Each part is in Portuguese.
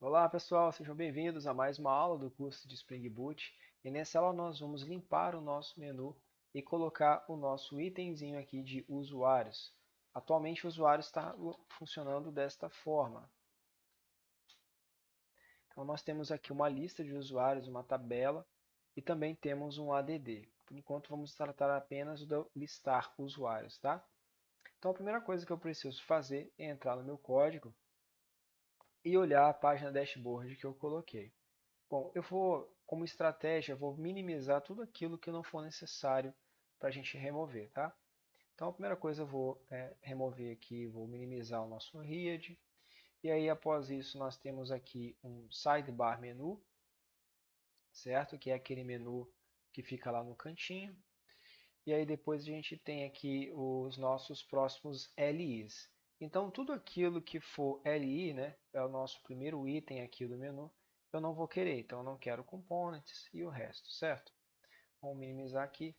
Olá pessoal, sejam bem-vindos a mais uma aula do curso de Spring Boot. E nessa aula nós vamos limpar o nosso menu e colocar o nosso itemzinho aqui de usuários. Atualmente o usuário está funcionando desta forma. Então nós temos aqui uma lista de usuários, uma tabela e também temos um ADD. Por enquanto vamos tratar apenas de listar usuários, tá? Então a primeira coisa que eu preciso fazer é entrar no meu código e olhar a página dashboard que eu coloquei. Bom, eu vou, como estratégia, vou minimizar tudo aquilo que não for necessário para a gente remover, tá? Então, a primeira coisa eu vou remover aqui, vou minimizar o nosso read. E aí, após isso, nós temos aqui um sidebar menu, certo? Que é aquele menu que fica lá no cantinho. E aí, depois a gente tem aqui os nossos próximos LIs. Então, tudo aquilo que for LI, né, é o nosso primeiro item aqui do menu, eu não vou querer. Então, eu não quero components e o resto, certo? Vamos minimizar aqui.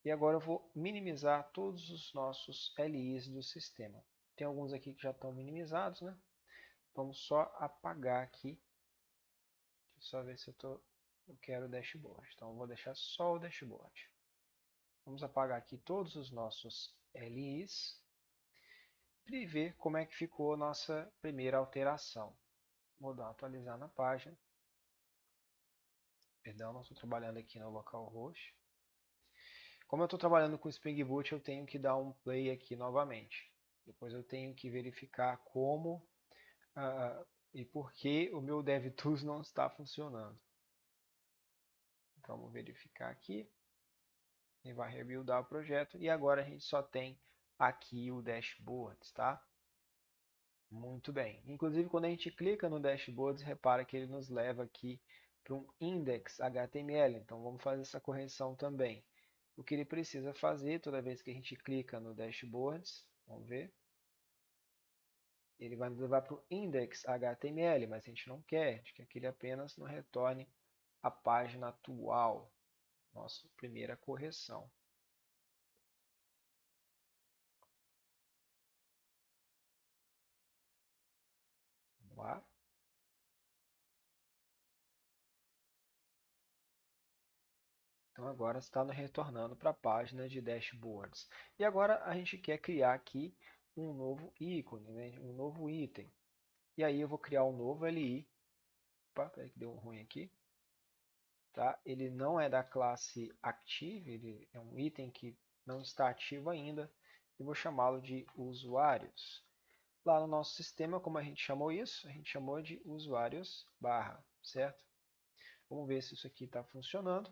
E agora eu vou minimizar todos os nossos LIs do sistema. Tem alguns aqui que já estão minimizados, né? Vamos só apagar aqui. Deixa eu só ver se eu quero o dashboard. Então, eu vou deixar só o dashboard. Vamos apagar aqui todos os nossos LIs e ver como é que ficou a nossa primeira alteração. Vou dar atualizar na página. Perdão, não estou trabalhando aqui no localhost. Como eu estou trabalhando com Spring Boot, eu tenho que dar um play aqui novamente. Depois eu tenho que verificar como e por que o meu DevTools não está funcionando. Então, vamos verificar aqui. Ele vai rebuildar o projeto. E agora a gente só tem aqui o dashboard, tá? Muito bem. Inclusive, quando a gente clica no dashboard, repara que ele nos leva aqui para um index HTML. Então, vamos fazer essa correção também. O que ele precisa fazer toda vez que a gente clica no dashboards, vamos ver, ele vai nos levar para o index HTML, mas a gente não quer, a gente quer que ele apenas nos retorne a página atual, nossa primeira correção. Vamos lá. Então agora está nos retornando para a página de dashboards. E agora a gente quer criar aqui um novo ícone, né? Um novo item. E aí eu vou criar um novo LI. Opa, peraí que deu um ruim aqui. Tá? Ele não é da classe Active, ele é um item que não está ativo ainda. E vou chamá-lo de usuários. Lá no nosso sistema, como a gente chamou isso? A gente chamou de usuários barra, certo? Vamos ver se isso aqui está funcionando.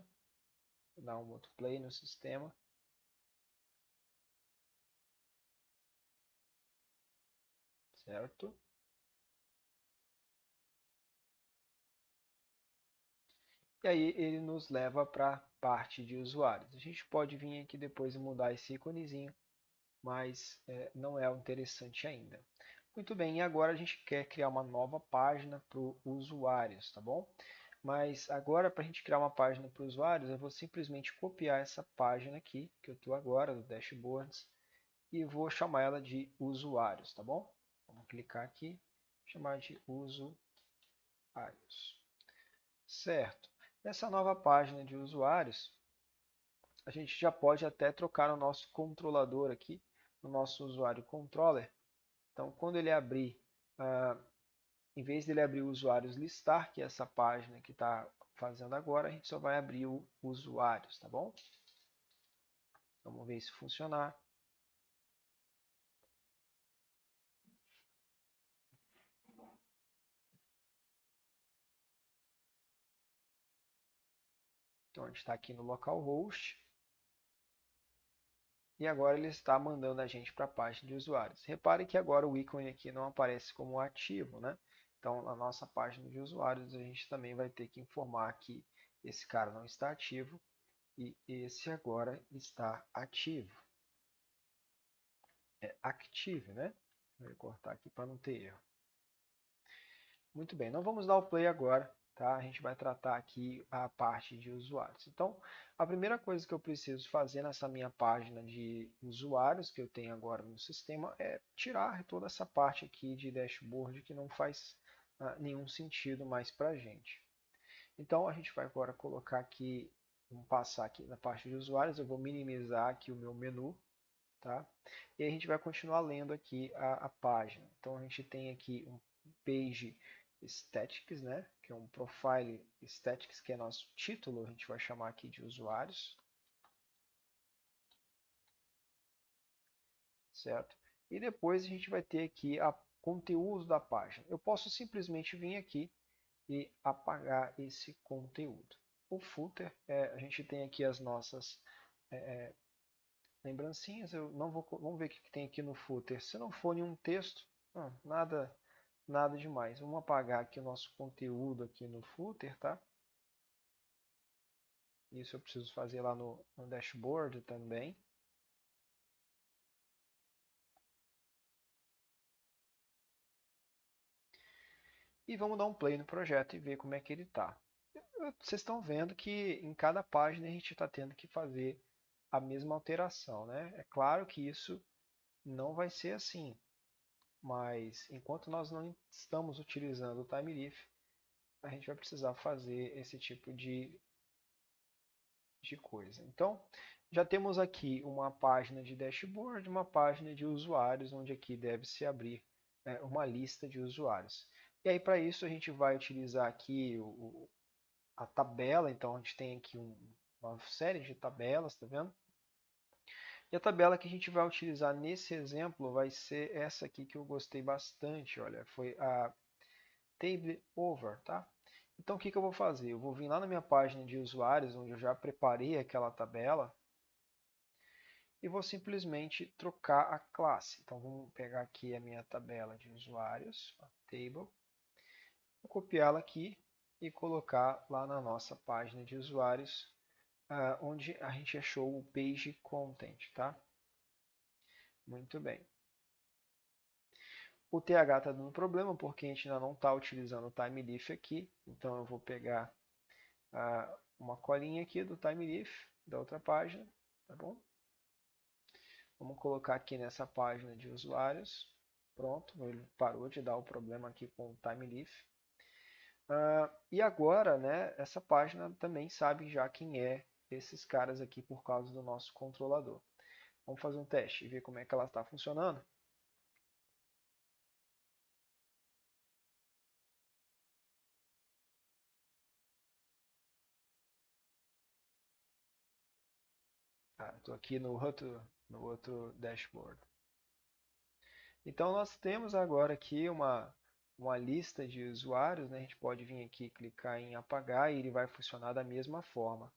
Vou dar um outro play no sistema. Certo? E aí ele nos leva para a parte de usuários. A gente pode vir aqui depois e mudar esse íconezinho, mas não é o interessante ainda. Muito bem, e agora a gente quer criar uma nova página para os usuários, tá bom? Mas agora, para a gente criar uma página para os usuários, eu vou simplesmente copiar essa página aqui, que eu estou agora, do Dashboards, e vou chamar ela de usuários, tá bom? Vamos clicar aqui, chamar de usuários. Certo. Nessa nova página de usuários, a gente já pode até trocar o nosso controlador aqui, o nosso usuário controller. Então, quando ele abrir, em vez dele abrir o usuários listar, que é essa página que está fazendo agora, a gente só vai abrir o usuários, tá bom? Vamos ver se funcionar. Então, a gente está aqui no localhost. E agora ele está mandando a gente para a página de usuários. Repare que agora o ícone aqui não aparece como ativo, né? Então, na nossa página de usuários, a gente também vai ter que informar que esse cara não está ativo e esse agora está ativo. É active, né? Vou cortar aqui para não ter erro. Muito bem, não vamos dar o play agora, tá? A gente vai tratar aqui a parte de usuários. Então, a primeira coisa que eu preciso fazer nessa minha página de usuários que eu tenho agora no sistema é tirar toda essa parte aqui de dashboard que não faz nenhum sentido mais para a gente. Então a gente vai agora colocar aqui, vamos passar aqui na parte de usuários, eu vou minimizar aqui o meu menu, tá? E a gente vai continuar lendo aqui a página. Então a gente tem aqui um page statics, né? Que é um profile statics, que é nosso título, a gente vai chamar aqui de usuários, certo? E depois a gente vai ter aqui a conteúdo da página. Eu posso simplesmente vir aqui e apagar esse conteúdo. O footer, a gente tem aqui as nossas lembrancinhas. Eu não vou, vamos ver o que tem aqui no footer. Se não for nenhum texto, nada demais. Vamos apagar aqui o nosso conteúdo aqui no footer, tá? Isso eu preciso fazer lá no dashboard também. E vamos dar um play no projeto e ver como é que ele está. Vocês estão vendo que em cada página a gente está tendo que fazer a mesma alteração, né? É claro que isso não vai ser assim, mas enquanto nós não estamos utilizando o TimeLeaf, a gente vai precisar fazer esse tipo de coisa. Então, já temos aqui uma página de dashboard, uma página de usuários, onde aqui deve se abrir uma lista de usuários. E aí, para isso, a gente vai utilizar aqui a tabela. Então, a gente tem aqui uma série de tabelas, tá vendo? E a tabela que a gente vai utilizar nesse exemplo vai ser essa aqui que eu gostei bastante. Olha, foi a Table Over, tá? Então, o que eu vou fazer? Eu vou vir lá na minha página de usuários, onde eu já preparei aquela tabela, e vou simplesmente trocar a classe. Então, vamos pegar aqui a minha tabela de usuários, a table, vou copiá-la aqui e colocar lá na nossa página de usuários, onde a gente achou o page content, tá? Muito bem. O TH está dando problema porque a gente ainda não está utilizando o TimeLeaf aqui, então eu vou pegar uma colinha aqui do TimeLeaf da outra página, tá bom? Vamos colocar aqui nessa página de usuários. Pronto, ele parou de dar o problema aqui com o TimeLeaf. E agora, né, essa página também sabe já quem é esses caras aqui por causa do nosso controlador. Vamos fazer um teste e ver como é que ela está funcionando. Estou aqui no outro dashboard. Então nós temos agora aqui uma lista de usuários, né? A gente pode vir aqui clicar em apagar e ele vai funcionar da mesma forma.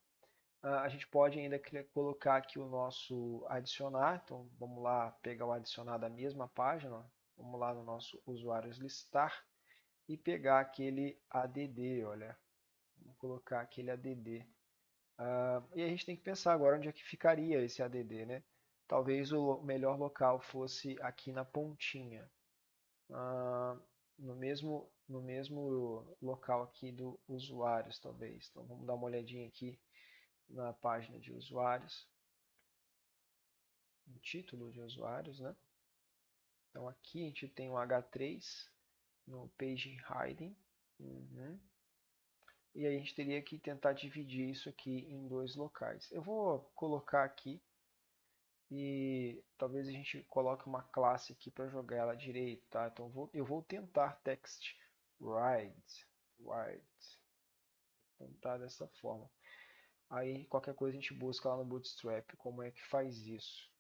A gente pode ainda colocar aqui o nosso adicionar. Então vamos lá pegar o adicionar da mesma página. Vamos lá no nosso usuários listar e pegar aquele add, olha. Vamos colocar aquele add. E a gente tem que pensar agora onde é que ficaria esse add, né? Talvez o melhor local fosse aqui na pontinha. No mesmo local aqui do usuários, talvez. Então vamos dar uma olhadinha aqui na página de usuários, no título de usuários, né? Então aqui a gente tem um H3 no page hiding. E aí a gente teria que tentar dividir isso aqui em dois locais. Eu vou colocar aqui e talvez a gente coloque uma classe aqui para jogar ela direito, tá? Então eu vou tentar text write, tentar dessa forma. Aí qualquer coisa a gente busca lá no Bootstrap como é que faz isso.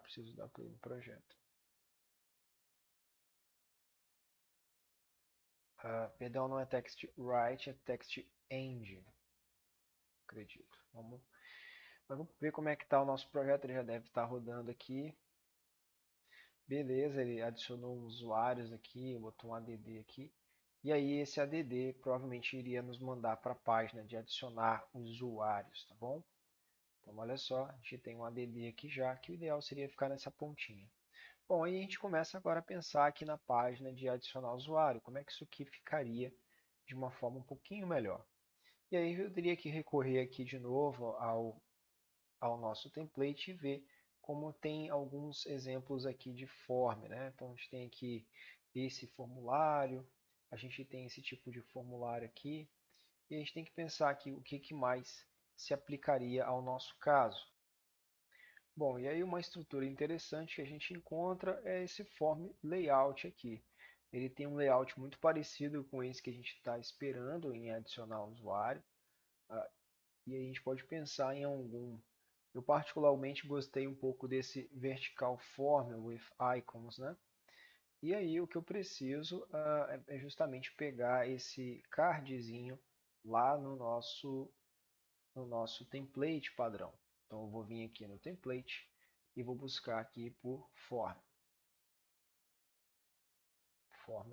Preciso dar play no projeto. Perdão, não é text write, é text end, acredito. Vamos ver como é que está o nosso projeto. Ele já deve estar rodando aqui. Beleza, ele adicionou usuários aqui, botou um add aqui. E aí esse add provavelmente iria nos mandar para a página de adicionar usuários, tá bom? Então olha só, a gente tem um add aqui já, que o ideal seria ficar nessa pontinha. Bom, aí a gente começa agora a pensar aqui na página de adicionar usuário, como é que isso aqui ficaria de uma forma um pouquinho melhor. E aí eu teria que recorrer aqui de novo ao nosso template e ver como tem alguns exemplos aqui de form, né? Então a gente tem aqui esse formulário, a gente tem esse tipo de formulário aqui, e a gente tem que pensar aqui o que mais se aplicaria ao nosso caso. Bom, e aí uma estrutura interessante que a gente encontra é esse form layout aqui. Ele tem um layout muito parecido com esse que a gente está esperando em adicionar usuário. E a gente pode pensar em algum. Eu particularmente gostei um pouco desse vertical form with icons, né? E aí o que eu preciso é justamente pegar esse cardzinho lá no nosso template padrão. Então eu vou vir aqui no template e vou buscar aqui por form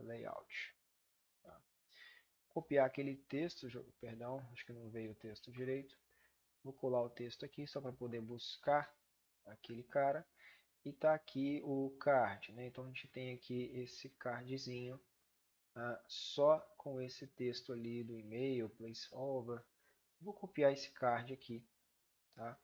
layout. Tá? Copiar aquele texto, perdão, acho que não veio o texto direito. Vou colar o texto aqui só para poder buscar aquele cara. E está aqui o card, né? Então a gente tem aqui esse cardzinho só com esse texto ali do e-mail, placeholder. Vou copiar esse card aqui, tá?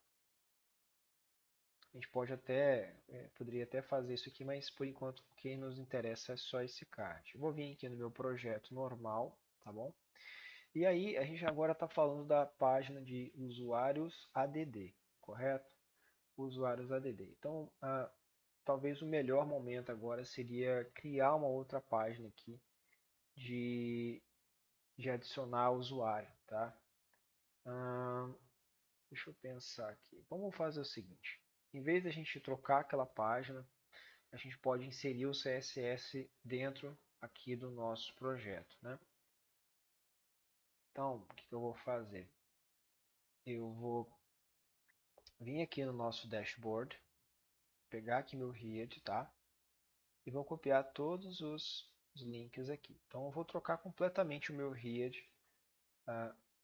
A gente pode até, poderia até fazer isso aqui, mas por enquanto o que nos interessa é só esse card. Vou vir aqui no meu projeto normal, tá bom? E aí a gente agora está falando da página de usuários ADD, correto? Usuários ADD. Então, talvez o melhor momento agora seria criar uma outra página aqui de, de adicionar usuário, tá? Deixa eu pensar aqui. Vamos fazer o seguinte. Em vez de a gente trocar aquela página, a gente pode inserir o CSS dentro aqui do nosso projeto, né? Então, o que eu vou fazer? Eu vou vir aqui no nosso dashboard, pegar aqui meu head, tá? E vou copiar todos os links aqui. Então, eu vou trocar completamente o meu head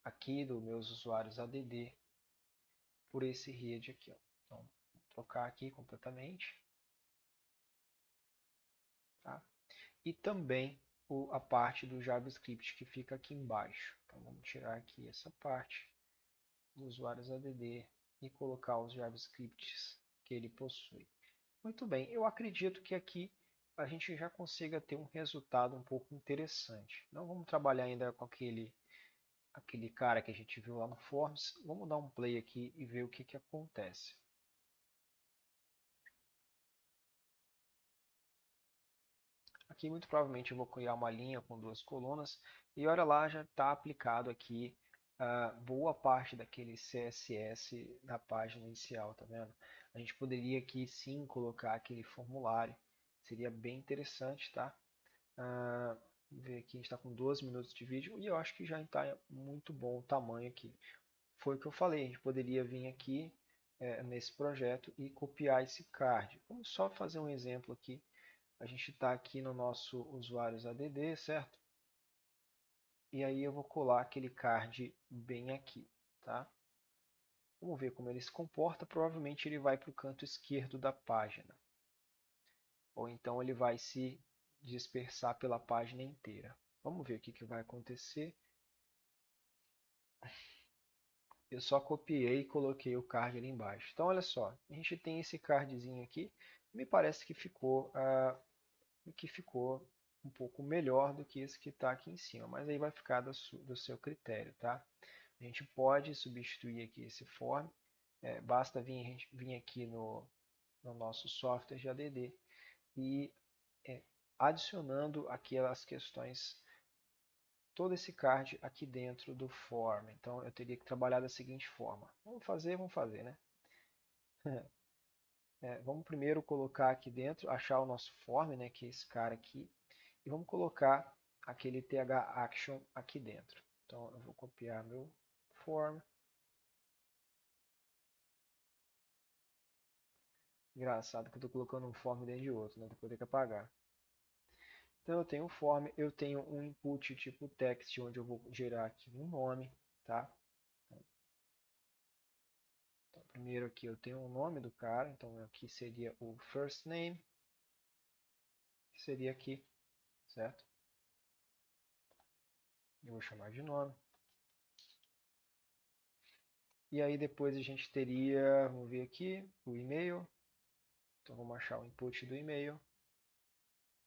aqui dos meus usuários ADD por esse head aqui. Ó. Então, vou trocar aqui completamente. Tá? E também a parte do JavaScript que fica aqui embaixo. Então, vamos tirar aqui essa parte dos usuários ADD e colocar os JavaScripts que ele possui. Muito bem, eu acredito que aqui a gente já consiga ter um resultado um pouco interessante. Não vamos trabalhar ainda com aquele cara que a gente viu lá no Forms. Vamos dar um play aqui e ver o que acontece. Aqui muito provavelmente eu vou criar uma linha com duas colunas e olha lá, já está aplicado aqui boa parte daquele CSS da página inicial, tá vendo? A gente poderia aqui sim colocar aquele formulário, seria bem interessante, tá? Vamos ver aqui, a gente está com 12 minutos de vídeo e eu acho que já está muito bom o tamanho aqui. Foi o que eu falei, a gente poderia vir aqui nesse projeto e copiar esse card. Vamos só fazer um exemplo aqui. A gente está aqui no nosso usuários ADD, certo? E aí eu vou colar aquele card bem aqui, tá? Vamos ver como ele se comporta. Provavelmente ele vai para o canto esquerdo da página. Ou então ele vai se dispersar pela página inteira. Vamos ver o que vai acontecer. Eu só copiei e coloquei o card ali embaixo. Então olha só, a gente tem esse cardzinho aqui. Me parece que ficou um pouco melhor do que esse que está aqui em cima, mas aí vai ficar do seu critério, tá? A gente pode substituir aqui esse form, basta vir aqui no nosso software de ADD e adicionando aquelas questões, todo esse card aqui dentro do form. Então eu teria que trabalhar da seguinte forma. Vamos fazer, né? Vamos primeiro colocar aqui dentro, achar o nosso form, né, que é esse cara aqui, e vamos colocar aquele TH-action aqui dentro. Então eu vou copiar meu form. Engraçado que eu estou colocando um form dentro de outro, né? Depois eu tenho que apagar. Então eu tenho um form, eu tenho um input tipo text, onde eu vou gerar aqui um nome, tá? Então, primeiro aqui eu tenho o nome do cara, então aqui seria o first name, que seria aqui, certo? Eu vou chamar de nome. E aí depois a gente teria, vamos ver aqui, o e-mail. Então vamos achar o input do e-mail.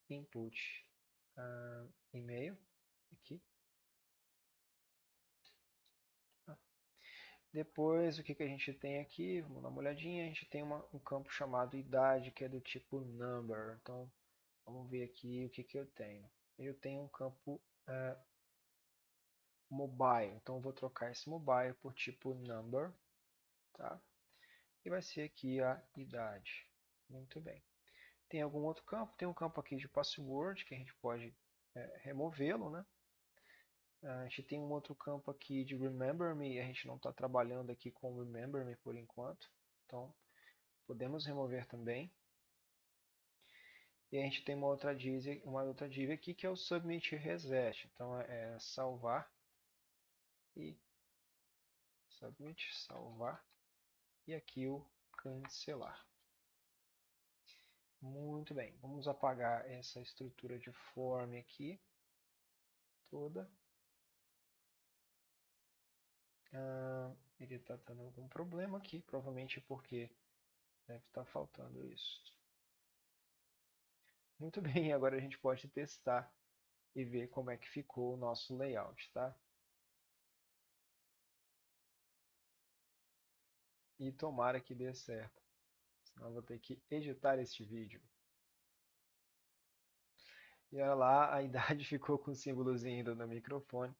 Input e-mail aqui. Depois, o que a gente tem aqui? Vamos dar uma olhadinha. A gente tem um campo chamado idade, que é do tipo number. Então, vamos ver aqui o que eu tenho. Eu tenho um campo mobile. Então, eu vou trocar esse mobile por tipo number. Tá? E vai ser aqui a idade. Muito bem. Tem algum outro campo? Tem um campo aqui de password, que a gente pode removê-lo, né? A gente tem um outro campo aqui de Remember Me, a gente não está trabalhando aqui com Remember Me por enquanto, então podemos remover também. E a gente tem uma outra div aqui que é o Submit Reset, então é salvar e Submit, salvar e aqui o cancelar. Muito bem, vamos apagar essa estrutura de form aqui toda. Ele está dando algum problema aqui, provavelmente porque deve estar faltando isso. Muito bem, agora a gente pode testar e ver como é que ficou o nosso layout, tá? E tomara que dê certo, senão eu vou ter que editar este vídeo. E olha lá, a idade ficou com o símbolozinho do microfone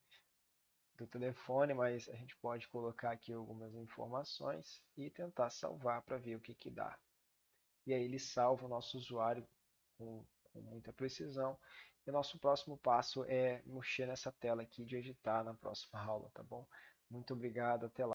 do telefone, mas a gente pode colocar aqui algumas informações e tentar salvar para ver o que dá. E aí ele salva o nosso usuário com muita precisão. E o nosso próximo passo é mexer nessa tela aqui de editar na próxima aula, tá bom? Muito obrigado, até lá.